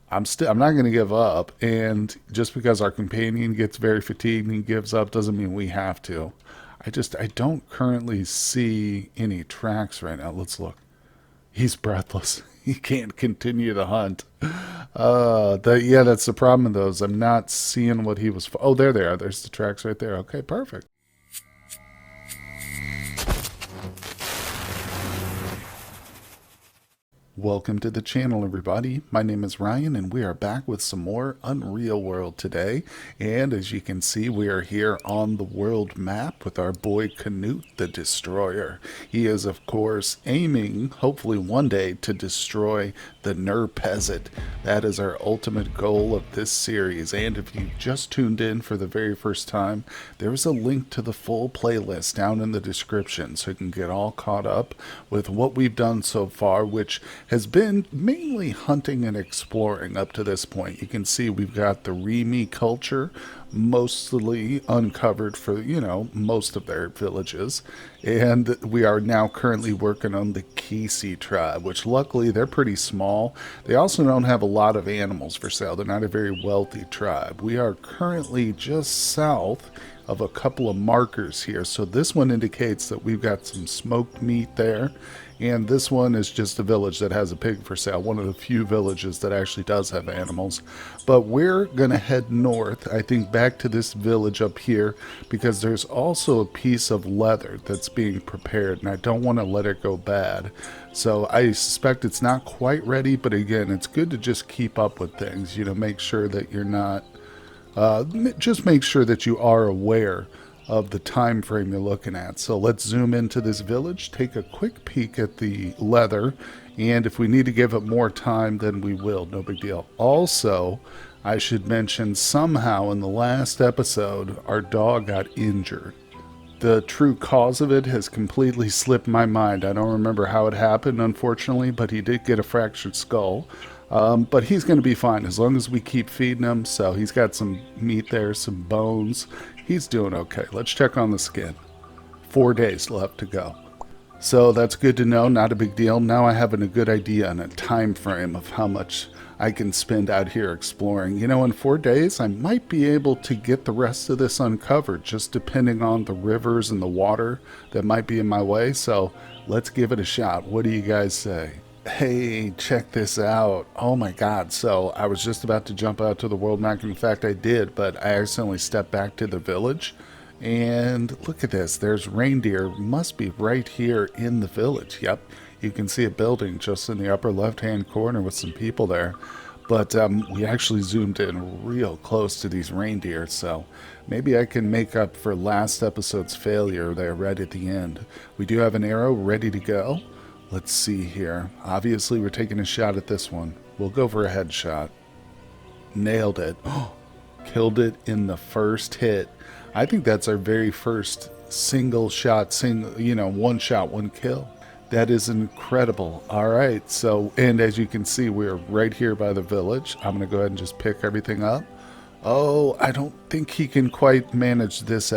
I'm not going to give up. And just because our companion gets very fatigued and gives up doesn't mean we have to. I don't currently see any tracks right now. Let's look. He's breathless. He can't continue the hunt. Yeah, that's the problem with those. I'm not seeing what he was. Oh, there they are. There's the tracks right there. Okay, perfect. Welcome to the channel, everybody. My name is Ryan, and we are back with some more Unreal World today. And as you can see, we are here on the world map with our boy Canute the Destroyer. He is, of course, aiming, hopefully one day, to destroy the Njerpez. That is our ultimate goal of this series. And if you just tuned in for the very first time, there is a link to the full playlist down in the description so you can get all caught up with what we've done so far, which has been mainly hunting and exploring up to this point. You can see we've got the Remi culture mostly uncovered for, most of their villages. And we are now currently working on the Kisi tribe, which luckily they're pretty small. They also don't have a lot of animals for sale. They're not a very wealthy tribe. We are currently just south of a couple of markers here. So this one indicates that we've got some smoked meat there. And this one is just a village that has a pig for sale. One of the few villages that actually does have animals. But we're going to head north, I think, back to this village up here, because there's also a piece of leather that's being prepared, and I don't want to let it go bad. So I suspect it's not quite ready, but again, it's good to just keep up with things. Make sure that you're not... just make sure that you are aware of the time frame you're looking at. So let's zoom into this village, take a quick peek at the leather, and if we need to give it more time, then we will. No big deal. Also, I should mention, somehow in the last episode, our dog got injured. The true cause of it has completely slipped my mind. I don't remember how it happened, unfortunately, but he did get a fractured skull. But he's going to be fine as long as we keep feeding him. So he's got some meat there, some bones. He's doing okay. Let's check on the skin. 4 days left to go. So that's good to know. Not a big deal. Now I have a good idea and a time frame of how much I can spend out here exploring. In 4 days, I might be able to get the rest of this uncovered, just depending on the rivers and the water that might be in my way. So let's give it a shot. What do you guys say? Hey, check this out. Oh my god. So I was just about to jump out to the world map. In fact, I did, but I accidentally stepped back to the village. And look at this. There's reindeer. Must be right here in the village. Yep. You can see a building just in the upper left-hand corner with some people there. But we actually zoomed in real close to these reindeer, so maybe I can make up for last episode's failure there right at the end. We do have an arrow ready to go. Let's see here. Obviously, we're taking a shot at this one. We'll go for a headshot. Nailed it. Killed it in the first hit. I think that's our very first single shot, one shot, one kill. That is incredible. All right. So, and as you can see, we're right here by the village. I'm going to go ahead and just pick everything up. Oh, I don't think he can quite manage this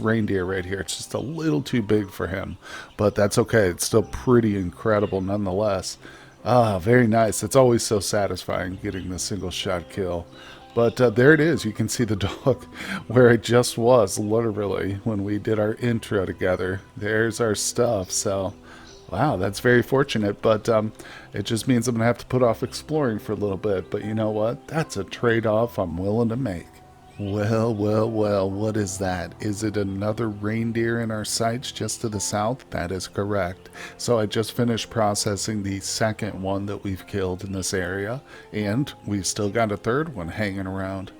reindeer right here. It's just a little too big for him, but that's okay. It's still pretty incredible nonetheless. Ah, very nice. It's always so satisfying getting the single shot kill. But there it is. You can see the dog where it just was, literally, when we did our intro together. There's our stuff. So, wow, that's very fortunate, but it just means I'm going to have to put off exploring for a little bit. But you know what? That's a trade-off I'm willing to make. Well, well, well, what is that? Is it another reindeer in our sights just to the south? That is correct. So I just finished processing the second one that we've killed in this area, and we've still got a third one hanging around.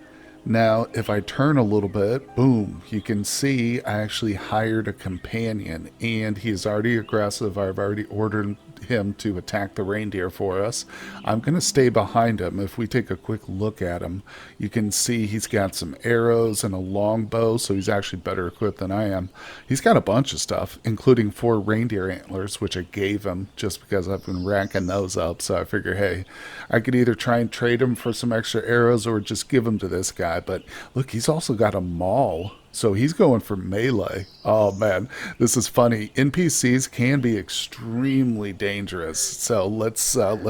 Now, if I turn a little bit, boom, you can see I actually hired a companion, and he's already aggressive. I've already ordered him to attack the reindeer for us. I'm going to stay behind him. If we take a quick look at him, you can see he's got some arrows and a longbow, so he's actually better equipped than I am. He's got a bunch of stuff, including 4 reindeer antlers, which I gave him just because I've been racking those up. So I figure, hey, I could either try and trade him for some extra arrows or just give them to this guy. But look, he's also got a maul. So he's going for melee. Oh man, this is funny. NPCs can be extremely dangerous. So let's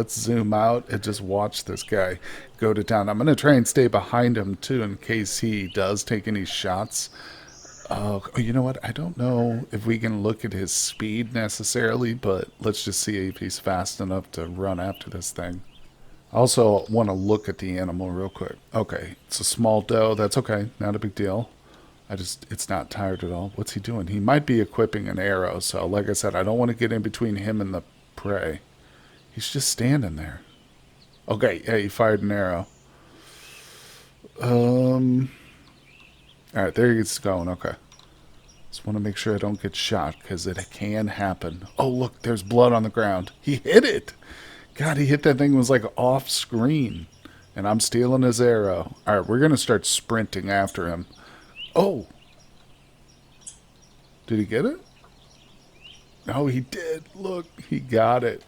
zoom out and just watch this guy go to town. I'm gonna try and stay behind him too in case he does take any shots. You know what? I don't know if we can look at his speed necessarily, but let's just see if he's fast enough to run after this thing. Also, want to look at the animal real quick. Okay, it's a small doe. That's okay. Not a big deal. It's not tired at all. What's he doing? He might be equipping an arrow. So, like I said, I don't want to get in between him and the prey. He's just standing there. Okay, yeah, he fired an arrow. Um, all right, there he's going. Okay. Just want to make sure I don't get shot because it can happen. Oh, look, there's blood on the ground. He hit it. God, he hit that thing. It was like off screen. And I'm stealing his arrow. All right, we're going to start sprinting after him. Oh. Did he get it? No, he did. Look, he got it.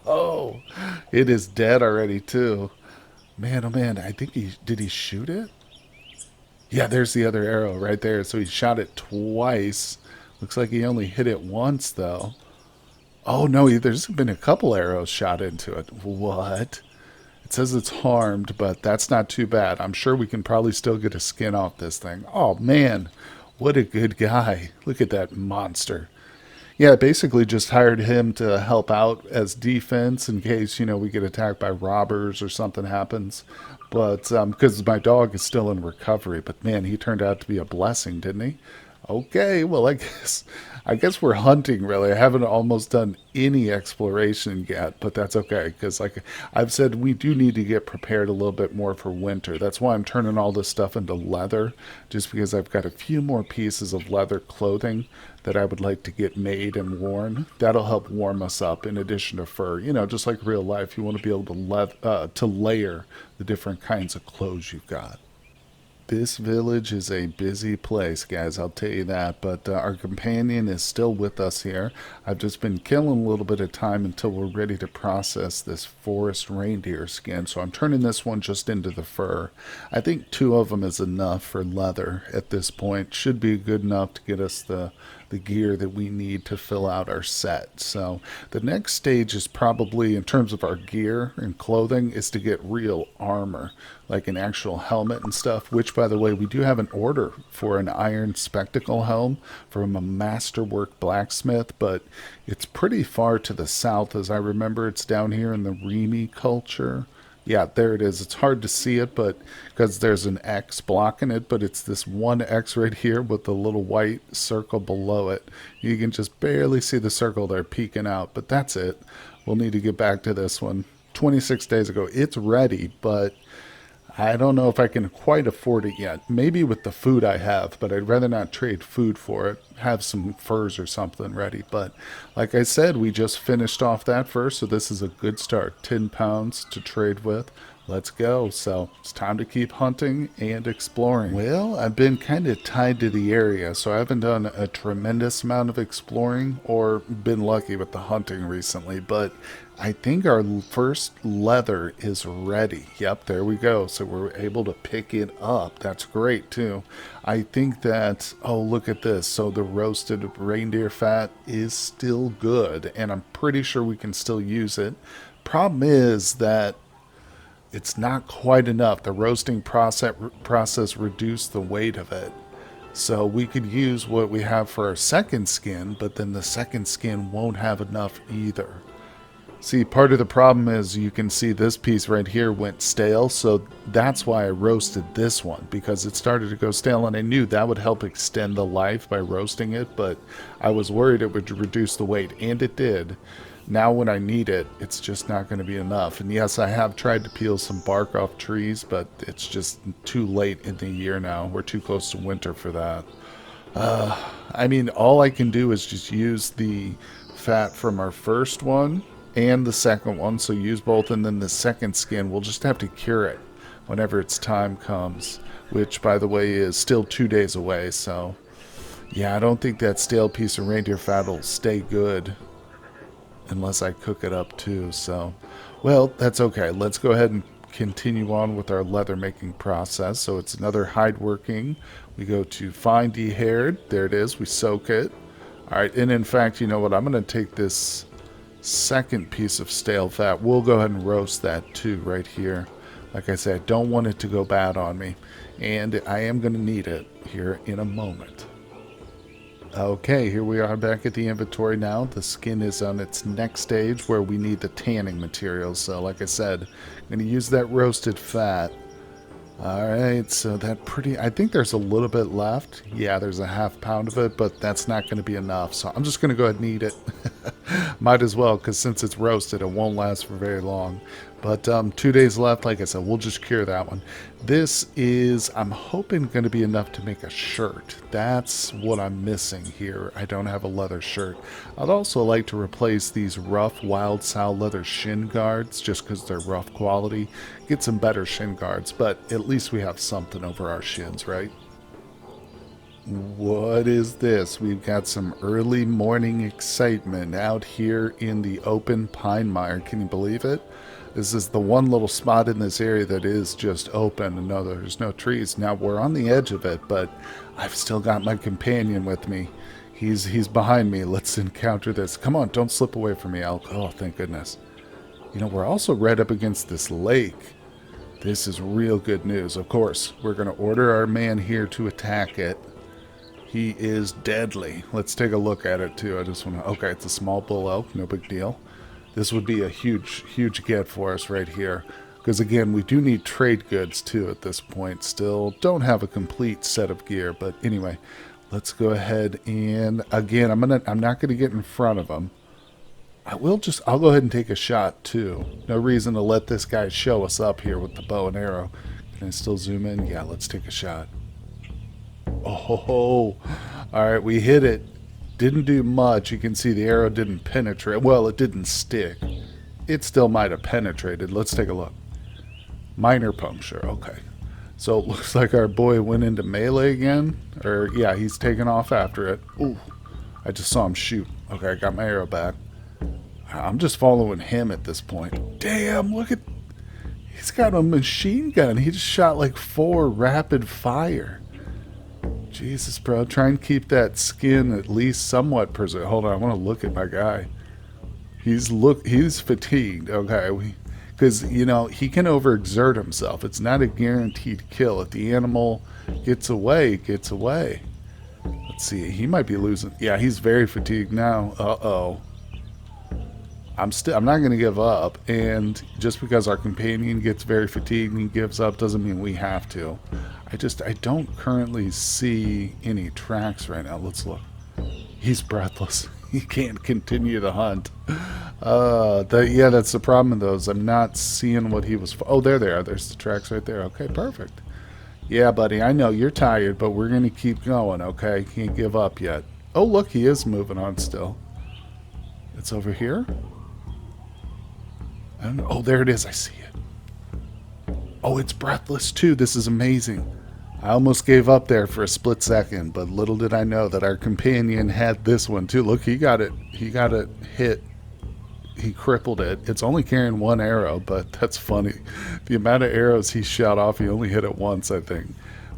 Oh, it is dead already, too. Man, oh man, I think did he shoot it? Yeah, there's the other arrow right there. So he shot it twice. Looks like he only hit it once, though. Oh, no, there's been a couple arrows shot into it. What? It says it's harmed, but that's not too bad. I'm sure we can probably still get a skin off this thing. Oh, man, what a good guy. Look at that monster. Yeah, basically just hired him to help out as defense in case, we get attacked by robbers or something happens. But because my dog is still in recovery, but man, he turned out to be a blessing, didn't he? Okay, well, I guess we're hunting really. I haven't almost done any exploration yet, but that's okay because like I've said, we do need to get prepared a little bit more for winter. That's why I'm turning all this stuff into leather, just because I've got a few more pieces of leather clothing that I would like to get made and worn. That'll help warm us up in addition to fur. Just like real life, you want to be able to layer the different kinds of clothes you've got. This village is a busy place, guys, I'll tell you that, but our companion is still with us here. I've just been killing a little bit of time until we're ready to process this forest reindeer skin, so I'm turning this one just into the fur. I think 2 of them is enough for leather at this point. Should be good enough to get us the gear that we need to fill out our set. So the next stage is probably, in terms of our gear and clothing, is to get real armor, like an actual helmet and stuff, which, by the way, we do have an order for an iron spectacle helm from a masterwork blacksmith, but it's pretty far to the south. As I remember, it's down here in the Remy culture. Yeah, there it is. It's hard to see it, but because there's an X blocking it, but it's this one X right here with the little white circle below it. You can just barely see the circle there peeking out, but that's it. We'll need to get back to this one. 26 days ago. It's ready, but I don't know if I can quite afford it yet. Maybe with the food I have, but I'd rather not trade food for it. Have some furs or something ready. But like I said, we just finished off that fur, so this is a good start. 10 pounds to trade with. Let's go. So it's time to keep hunting and exploring. Well, I've been kind of tied to the area, so I haven't done a tremendous amount of exploring or been lucky with the hunting recently, but I think our first leather is ready. Yep, there we go. So we're able to pick it up. That's great too. I think that, oh, look at this. So the roasted reindeer fat is still good, and I'm pretty sure we can still use it. Problem is that it's not quite enough. The roasting process reduced the weight of it. So we could use what we have for our second skin, but then the second skin won't have enough either. See, part of the problem is you can see this piece right here went stale, so that's why I roasted this one, because it started to go stale, and I knew that would help extend the life by roasting it, but I was worried it would reduce the weight, and it did. Now when I need it, it's just not going to be enough. And yes, I have tried to peel some bark off trees, but it's just too late in the year now. We're too close to winter for that. I mean, all I can do is just use the fat from our first one and the second one, so use both, and then the second skin, we'll just have to cure it whenever its time comes, which, by the way, is still 2 days away, so yeah, I don't think that stale piece of reindeer fat will stay good unless I cook it up too, so, well, that's okay. Let's go ahead and continue on with our leather making process. So it's another hide working. We go to fine de-haired. There it is. We soak it. All right, and in fact, you know what? I'm going to take this second piece of stale fat. We'll go ahead and roast that too right here. Like I said, I don't want it to go bad on me, and I am going to need it here in a moment. Okay, here we are back at the inventory now. The skin is on its next stage where we need the tanning materials. So like I said, I'm going to use that roasted fat. Alright, so that I think there's a little bit left. Yeah, there's a ½ pound of it, but that's not going to be enough. So I'm just going to go ahead and eat it. Might as well, because since it's roasted, it won't last for very long. But 2 days left, like I said, we'll just cure that one. This is, I'm hoping, going to be enough to make a shirt. That's what I'm missing here. I don't have a leather shirt. I'd also like to replace these rough wild sow leather shin guards, just because they're rough quality. Get some better shin guards, but at least we have something over our shins, right? What is this? We've got some early morning excitement out here in the open pine mire. Can you believe it? This is the one little spot in this area that is just open, and no, there's no trees. Now, we're on the edge of it, but I've still got my companion with me. He's behind me. Let's encounter this. Come on, don't slip away from me. Oh, thank goodness. You know, we're also right up against this lake. This is real good news. Of course, we're going to order our man here to attack it. He is deadly. Let's take a look at it, too. I just want to... Okay, it's a small bull elk. No big deal. This would be a huge get for us right here. Because, again, we do need trade goods, too, at this point. Still don't have a complete set of gear. But anyway, let's go ahead and... Again, I'm not going to get in front of him. I'll go ahead and take a shot, too. No reason to let this guy show us up here with the bow and arrow. Can I still zoom in? Yeah, let's take a shot. Oh, all right, we hit it. Didn't do much. You can see the arrow didn't penetrate. Well, it didn't stick. It still might have penetrated. Let's take a look. Minor puncture. Okay. So it looks like our boy went into melee again. Or, yeah, he's taking off after it. Ooh, I just saw him shoot. Okay, I got my arrow back. I'm just following him at this point. Damn, look at... He's got a machine gun. He just shot like 4 rapid fire. Jesus, bro. Try and keep that skin at least somewhat preserved. Hold on, I want to look at my guy. He's fatigued, okay? Because, you know, he can overexert himself. It's not a guaranteed kill. If the animal gets away, it gets away. Let's see. He might be losing. Yeah, he's very fatigued now. Uh-oh. I'm not going to give up. And just because our companion gets very fatigued and he gives up doesn't mean we have to. I don't currently see any tracks right now. Let's look. He's breathless. He can't continue the hunt. Yeah, that's the problem with those. I'm not seeing what he was... Oh, there they are. There's the tracks right there. Okay, perfect. Yeah, buddy, I know you're tired, but we're going to keep going, okay? Can't give up yet. Oh, look, he is moving on still. It's over here? I don't know. Oh, there it is. I see it. Oh, it's breathless, too. This is amazing. I almost gave up there for a split second, but little did I know that our companion had this one, too. Look, he got it. He got it hit. He crippled it. It's only carrying 1 arrow, but that's funny. The amount of arrows he shot off, he only hit it once, I think.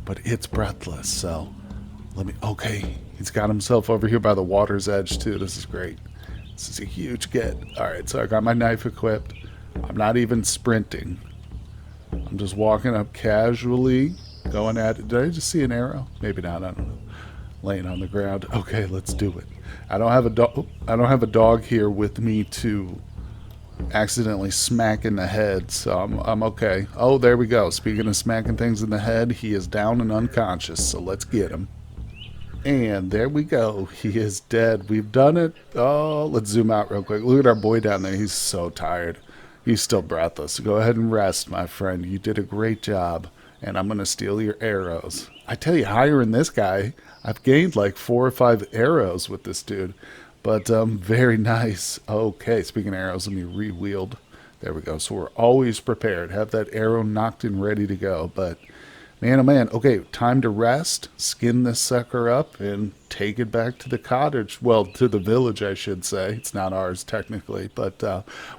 But it's breathless, so let me... Okay, he's got himself over here by the water's edge, too. This is great. This is a huge get. All right, so I got my knife equipped. I'm not even sprinting. I'm just walking up casually, going at it. Did I just see an arrow? Maybe not. I don't know. Laying on the ground. Okay, let's do it. I don't have a dog. I don't have a dog here with me to accidentally smack in the head, so I'm okay. Oh, there we go. Speaking of smacking things in the head, he is down and unconscious. So let's get him. And there we go. He is dead. We've done it. Oh, let's zoom out real quick. Look at our boy down there. He's so tired. He's still breathless. Go ahead and rest, my friend. You did a great job. And I'm going to steal your arrows. I tell you, hiring this guy, I've gained like 4 or 5 arrows with this dude. But very nice. Okay, speaking of arrows, let me re-wield. There we go. So we're always prepared. Have that arrow knocked and ready to go. But man, oh man. Okay, time to rest. Skin this sucker up and take it back to the cottage. Well, to the village, I should say. It's not ours technically, but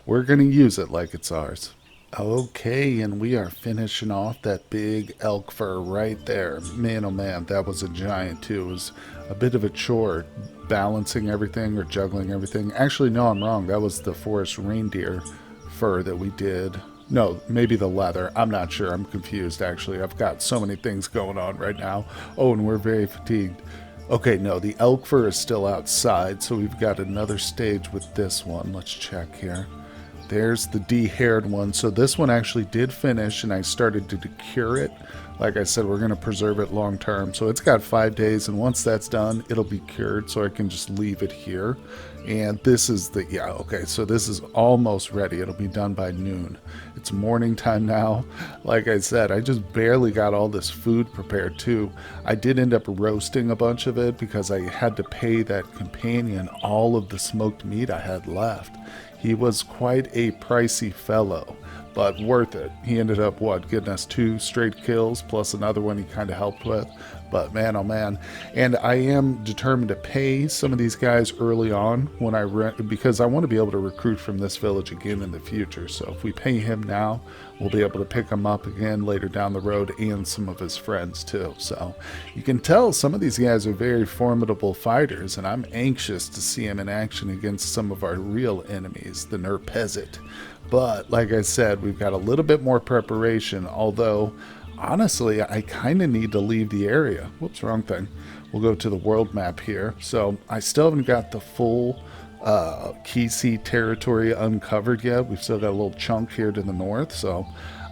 we're going to use it like it's ours. Okay, and we are finishing off that big elk fur right there. Man, oh man, that was a giant too. It was a bit of a chore balancing everything or juggling everything. Actually, no, I'm wrong. That was the forest reindeer fur that we did. No, maybe the leather. I'm not sure. I'm confused actually. I've got so many things going on right now. Oh, and we're very fatigued. Okay, no, the elk fur is still outside, so we've got another stage with this one. Let's check here. There's the de-haired one. So this one actually did finish, and I started to cure it. Like I said, we're going to preserve it long term. So it's got 5 days, and once that's done, it'll be cured, so I can just leave it here. And this is the, yeah, okay, so this is almost ready. It'll be done by noon. It's morning time now. Like I said, I just barely got all this food prepared too. I did end up roasting a bunch of it because I had to pay that companion all of the smoked meat I had left. He was quite a pricey fellow, but worth it. He ended up, what, getting us 2 straight kills plus another one he kind of helped with. But man, oh man. And I am determined to pay some of these guys early on when because I want to be able to recruit from this village again in the future. So if we pay him now, we'll be able to pick him up again later down the road, and some of his friends too. So you can tell some of these guys are very formidable fighters, and I'm anxious to see him in action against some of our real enemies, the Njerpez. But like I said, we've got a little bit more preparation, although honestly, I kind of need to leave the area. Whoops, wrong thing. We'll go to the world map here. So I still haven't got the full Kisi territory uncovered yet. We've still got a little chunk here to the north. So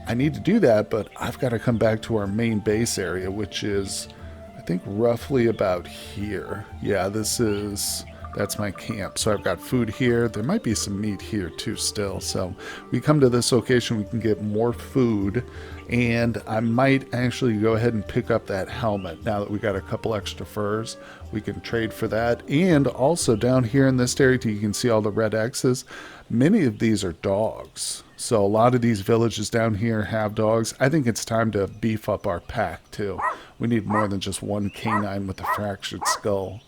I need to do that, but I've got to come back to our main base area, which is, I think, roughly about here. Yeah, that's my camp. So I've got food here. There might be some meat here too still. So we come to this location, we can get more food, and I might actually go ahead and pick up that helmet now that we got a couple extra furs. We can trade for that. And also down here in this area, you can see all the red X's. Many of these are dogs. So a lot of these villages down here have dogs. I think it's time to beef up our pack too. We need more than just one canine with a fractured skull.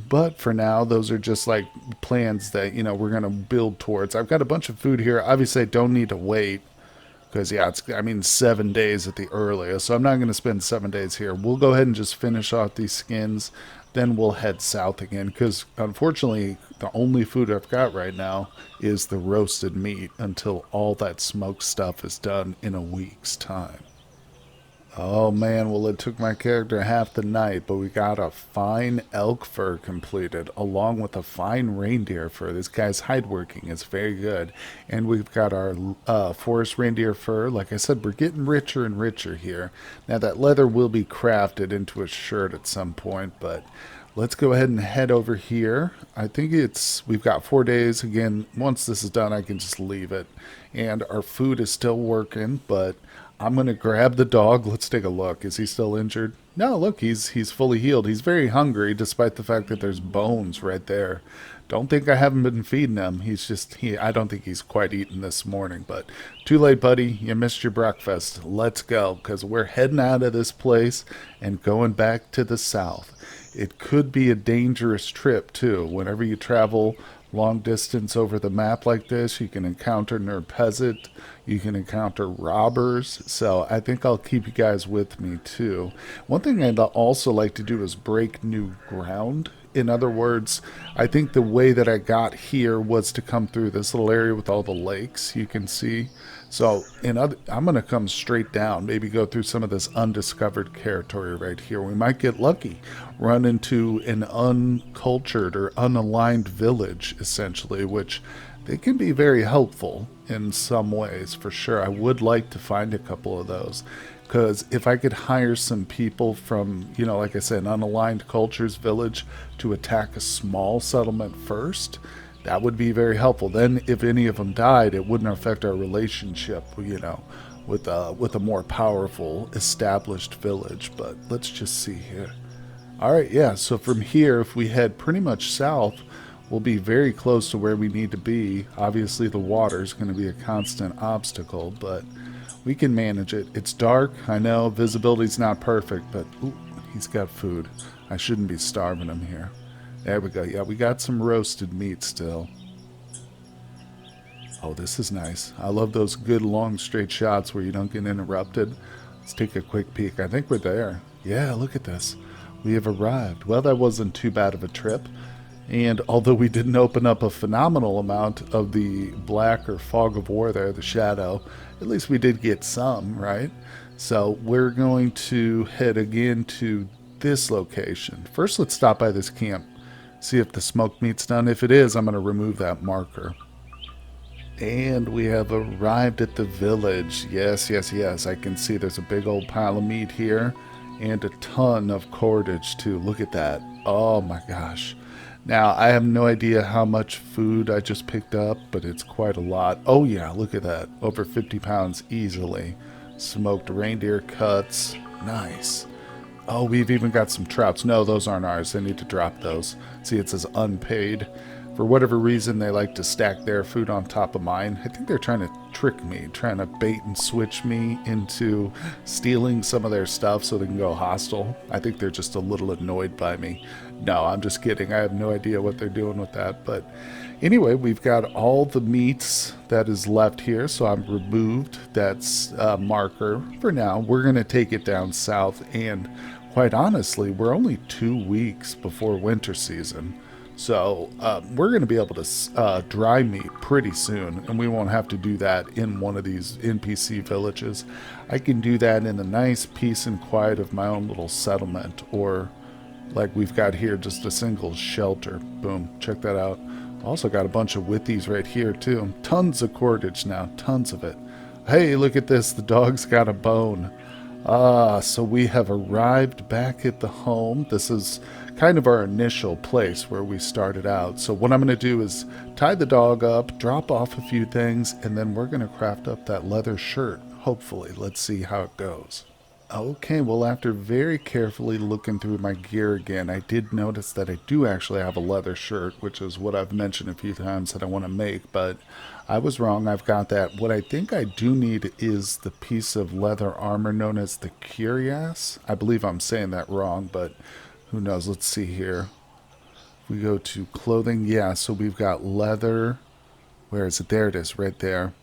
But for now, those are just like plans that, we're going to build towards. I've got a bunch of food here. Obviously, I don't need to wait because, yeah, 7 days at the earliest. So I'm not going to spend 7 days here. We'll go ahead and just finish off these skins. Then we'll head south again because, unfortunately, the only food I've got right now is the roasted meat until all that smoked stuff is done in a week's time. Oh man, well it took my character half the night, but we got a fine elk fur completed, along with a fine reindeer fur. This guy's hide working is very good. And we've got our forest reindeer fur. Like I said, we're getting richer and richer here. Now that leather will be crafted into a shirt at some point, but let's go ahead and head over here. I think we've got 4 days. Again, once this is done, I can just leave it. And our food is still working, but I'm going to grab the dog. Let's take a look. Is he still injured? No, look, he's fully healed. He's very hungry, despite the fact that there's bones right there. Don't think I haven't been feeding him. I don't think he's quite eaten this morning, but too late, buddy. You missed your breakfast. Let's go, because we're heading out of this place and going back to the south. It could be a dangerous trip, too. Whenever you travel long distance over the map like this, you can encounter Njerpez, you can encounter robbers, so I think I'll keep you guys with me too. One thing I'd also like to do is break new ground. In other words, I think the way that I got here was to come through this little area with all the lakes you can see. So I'm going to come straight down, maybe go through some of this undiscovered territory right here. We might get lucky, run into an uncultured or unaligned village, essentially, which they can be very helpful in some ways, for sure. I would like to find a couple of those, because if I could hire some people from, like I said, an unaligned cultures village to attack a small settlement first, that would be very helpful. Then if any of them died, it wouldn't affect our relationship, with a more powerful established village. But let's just see here. All right, yeah, so from here, if we head pretty much south, we'll be very close to where we need to be. Obviously, the water is going to be a constant obstacle, but we can manage it. It's dark, I know, visibility's not perfect, but ooh, he's got food. I shouldn't be starving him here. There we go. Yeah, we got some roasted meat still. Oh, this is nice. I love those good long straight shots where you don't get interrupted. Let's take a quick peek. I think we're there. Yeah, look at this. We have arrived. Well, that wasn't too bad of a trip. And although we didn't open up a phenomenal amount of the black or fog of war there, the shadow, at least we did get some, right? So we're going to head again to this location. First, let's stop by this camp. See if the smoked meat's done. If it is, I'm going to remove that marker. And we have arrived at the village. Yes, yes, yes. I can see there's a big old pile of meat here and a ton of cordage too. Look at that. Oh my gosh. Now, I have no idea how much food I just picked up, but it's quite a lot. Oh yeah, look at that. Over 50 pounds easily. Smoked reindeer cuts. Nice. Oh, we've even got some trouts. No, those aren't ours. I need to drop those. See, it says unpaid. For whatever reason, they like to stack their food on top of mine. I think they're trying to trick me, trying to bait and switch me into stealing some of their stuff so they can go hostile. I think they're just a little annoyed by me. No, I'm just kidding. I have no idea what they're doing with that. But anyway, we've got all the meats that is left here, so I've removed that marker for now. We're going to take it down south, and quite honestly, we're only 2 weeks before winter season. So we're going to be able to dry meat pretty soon, and we won't have to do that in one of these NPC villages. I can do that in the nice peace and quiet of my own little settlement, or like we've got here, just a single shelter. Boom, check that out. Also got a bunch of withies right here too. Tons of cordage now, tons of it. Hey, look at this, the dog's got a bone. So we have arrived back at the home. This is kind of our initial place where we started out. So what I'm going to do is tie the dog up, drop off a few things, and then we're going to craft up that leather shirt, hopefully. Let's see how it goes. Okay, well, after very carefully looking through my gear again, I did notice that I do actually have a leather shirt, which is what I've mentioned a few times that I want to make, but I was wrong. I've got that. What I think I do need is the piece of leather armor known as the cuirass. I believe I'm saying that wrong, but who knows? Let's see here. We go to clothing. Yeah, so we've got leather. Where is it? There it is, right there.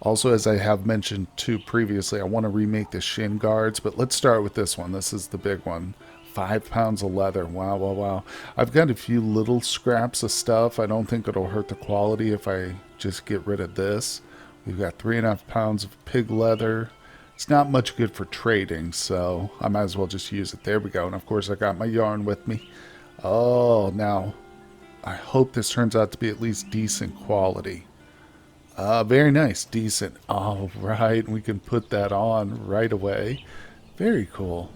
Also, as I have mentioned too previously, I want to remake the shin guards, but let's start with this one. This is the big one. 5 pounds of leather. Wow, wow, wow. I've got a few little scraps of stuff. I don't think it'll hurt the quality if I just get rid of this. We've got 3.5 pounds of pig leather. It's not much good for trading, so I might as well just use it. There we go. And of course, I got my yarn with me. Oh, now, I hope this turns out to be at least decent quality. Very nice, decent. All right, we can put that on right away. Very cool.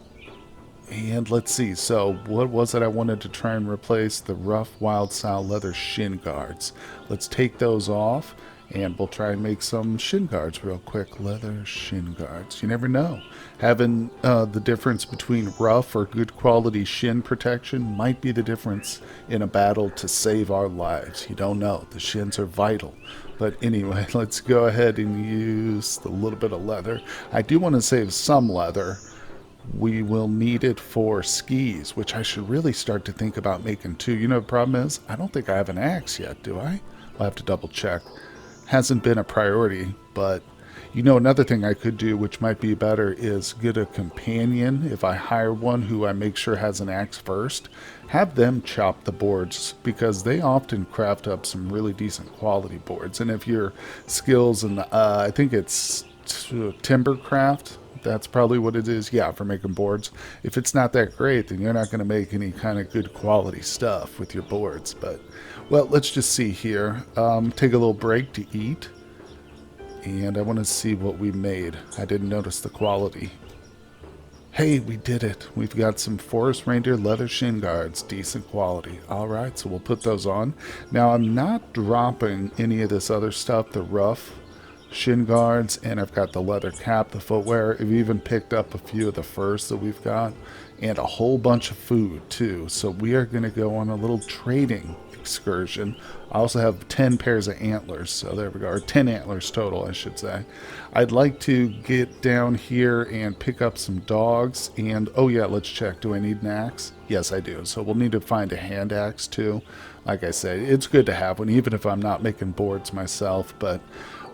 And let's see, so what was it I wanted to try and replace? The rough, wild style leather shin guards. Let's take those off, and we'll try and make some shin guards real quick. Leather shin guards. You never know. Having the difference between rough or good quality shin protection might be the difference in a battle to save our lives. You don't know. The shins are vital. But anyway, let's go ahead and use the little bit of leather. I do want to save some leather. We will need it for skis, which I should really start to think about making too. You know, the problem is, I don't think I have an axe yet, do I? I'll have to double check. Hasn't been a priority, but you know, another thing I could do, which might be better, is get a companion. If I hire one who I make sure has an axe first, have them chop the boards, because they often craft up some really decent quality boards. And if your skills in, I think it's timber craft, that's probably what it is, yeah, for making boards. If it's not that great, then you're not going to make any kind of good quality stuff with your boards. But, well, let's just see here. Take a little break to eat. And I want to see what we made. I didn't notice the quality. Hey, we did it. We've got some forest reindeer leather shin guards. Decent quality. All right, so we'll put those on. Now, I'm not dropping any of this other stuff, the rough shin guards, and I've got the leather cap, the footwear. I've even picked up a few of the furs that we've got, and a whole bunch of food too. So we are going to go on a little trading excursion. I also have 10 pairs of antlers, so there we go, or 10 antlers total, I should say. I'd like to get down here and pick up some dogs, and oh yeah, let's check. Do I need an axe? Yes, I do. So we'll need to find a hand axe too. like I say, it's good to have one, even if I'm not making boards myself. But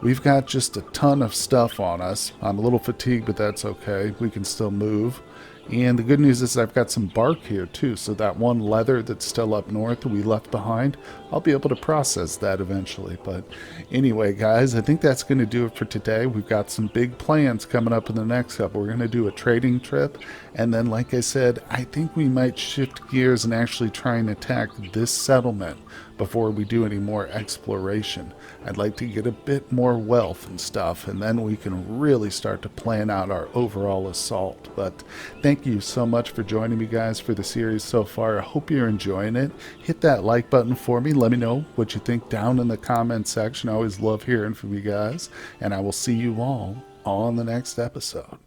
we've got just a ton of stuff on us. I'm a little fatigued, but that's okay. We can still move. And the good news is I've got some bark here too, so that one leather that's still up north that we left behind, I'll be able to process that eventually. But anyway, guys, I think that's going to do it for today. We've got some big plans coming up in the next couple. We're going to do a trading trip, and then, like I said, I think we might shift gears and actually try and attack this settlement before we do any more exploration. I'd like to get a bit more wealth and stuff, and then we can really start to plan out our overall assault. But thank you so much for joining me, guys, for the series so far. I hope you're enjoying it. Hit that like button for me. Let me know what you think down in the comment section. I always love hearing from you guys, and I will see you all on the next episode.